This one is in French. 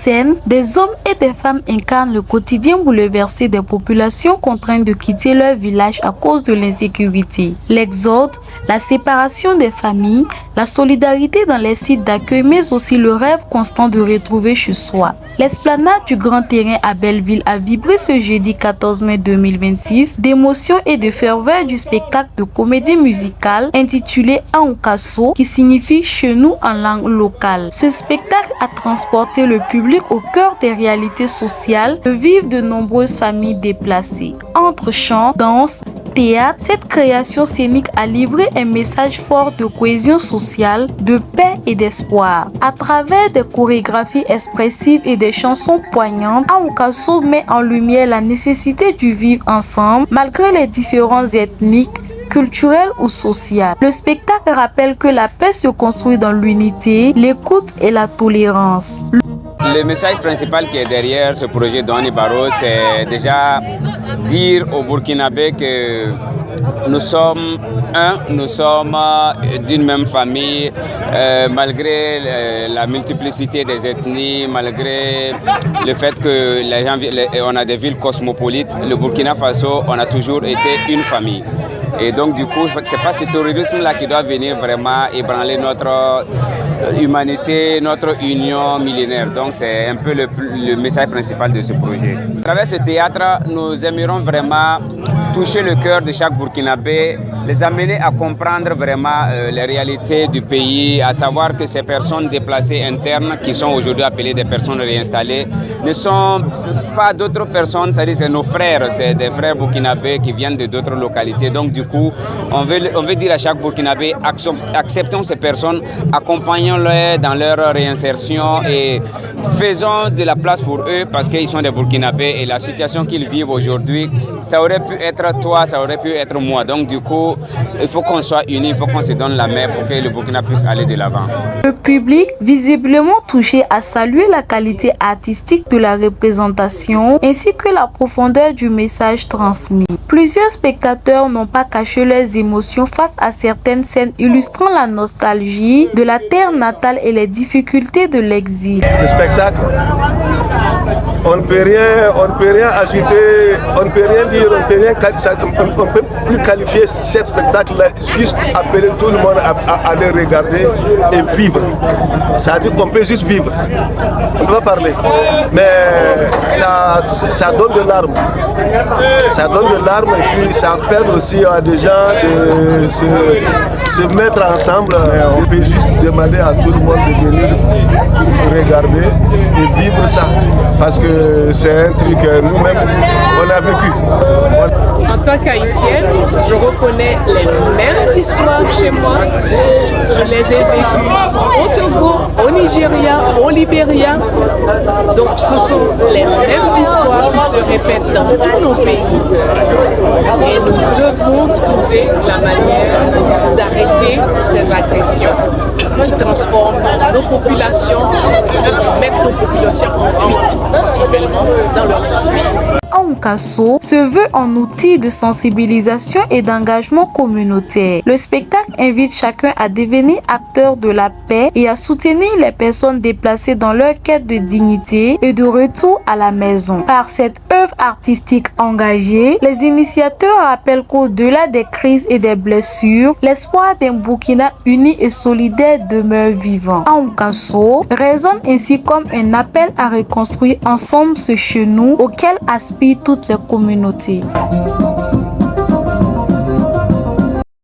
scène, des hommes et des femmes incarnent le quotidien bouleversé des populations contraintes de quitter leur village à cause de l'insécurité. L'exode, la séparation des familles, la solidarité dans les sites d'accueil, mais aussi le rêve constant de retrouver chez soi. L'esplanade du Grand Terrain à Belleville a vibré ce jeudi 14 mai 2026 d'émotion et de ferveur du spectacle de comédie musicale intitulé Aonkaso, qui signifie chez nous en langue locale. Ce spectacle a transporté le public au cœur des réalités sociales que vivent de nombreuses familles déplacées. Entre chants, danse, théâtre, cette création scénique a livré un message fort de cohésion sociale, de paix et d'espoir. À travers des chorégraphies expressives et des chansons poignantes, Aonkaso met en lumière la nécessité du vivre ensemble malgré les différences ethniques, culturelles ou sociales. Le spectacle rappelle que la paix se construit dans l'unité, l'écoute et la tolérance. Le message principal qui est derrière ce projet d'Oni Barrow, c'est déjà dire aux Burkinabés que nous sommes nous sommes d'une même famille, malgré la multiplicité des ethnies, malgré le fait que les gens, on a des villes cosmopolites. Le Burkina Faso, on a toujours été une famille. Et donc du coup, c'est pas ce terrorisme-là qui doit venir vraiment ébranler notre humanité, notre union millénaire. Donc c'est un peu le message principal de ce projet. À travers ce théâtre, nous aimerions vraiment toucher le cœur de chaque Burkinabé, les amener à comprendre vraiment les réalités du pays, à savoir que ces personnes déplacées internes, qui sont aujourd'hui appelées des personnes réinstallées, ne sont pas d'autres personnes, c'est-à-dire c'est nos frères, c'est des frères burkinabés qui viennent de d'autres localités. Donc du coup, on veut dire à chaque Burkinabé, acceptons ces personnes, accompagnons-les dans leur réinsertion et faisons de la place pour eux parce qu'ils sont des Burkinabés et la situation qu'ils vivent aujourd'hui, ça aurait pu être toi, ça aurait pu être moi. Donc du coup, il faut qu'on soit unis, il faut qu'on se donne la main pour que le Burkina puisse aller de l'avant. Le public, visiblement touché, a salué la qualité artistique de la représentation ainsi que la profondeur du message transmis. Plusieurs spectateurs n'ont pas caché leurs émotions face à certaines scènes illustrant la nostalgie de la terre natale et les difficultés de l'exil. Le spectacle, on ne peut rien ajouter, on ne peut rien dire, on ne peut plus qualifier ce spectacle-là, juste appeler tout le monde à aller regarder et vivre. Ça veut dire qu'on peut juste vivre, on ne peut pas parler, mais ça donne de larmes. Ça donne de larmes et puis ça permet aussi à des gens de se mettre ensemble. On peut juste demander à tout le monde de venir regarder et vivre ça. Parce que c'est un truc que nous-mêmes, on a vécu. En tant qu'haïtienne, je reconnais les mêmes histoires chez moi. Je les ai vécues au Togo, au Nigeria, au Libéria. Donc ce sont les mêmes histoires qui se répètent dans tous nos pays. Et nous devons trouver la manière d'arrêter ces agressions qui transforment nos populations, qui mettent nos populations en fuite continuellement dans leur pays. Aonkaso se veut un outil de sensibilisation et d'engagement communautaire. Le spectacle invite chacun à devenir acteur de la paix et à soutenir les personnes déplacées dans leur quête de dignité et de retour à la maison. Par cette œuvre artistique engagée, les initiateurs rappellent qu'au-delà des crises et des blessures, l'espoir d'un Burkina uni et solidaire demeure vivant. Aonkaso résonne ainsi comme un appel à reconstruire ensemble ce chez nous auquel aspirent toutes les communautés.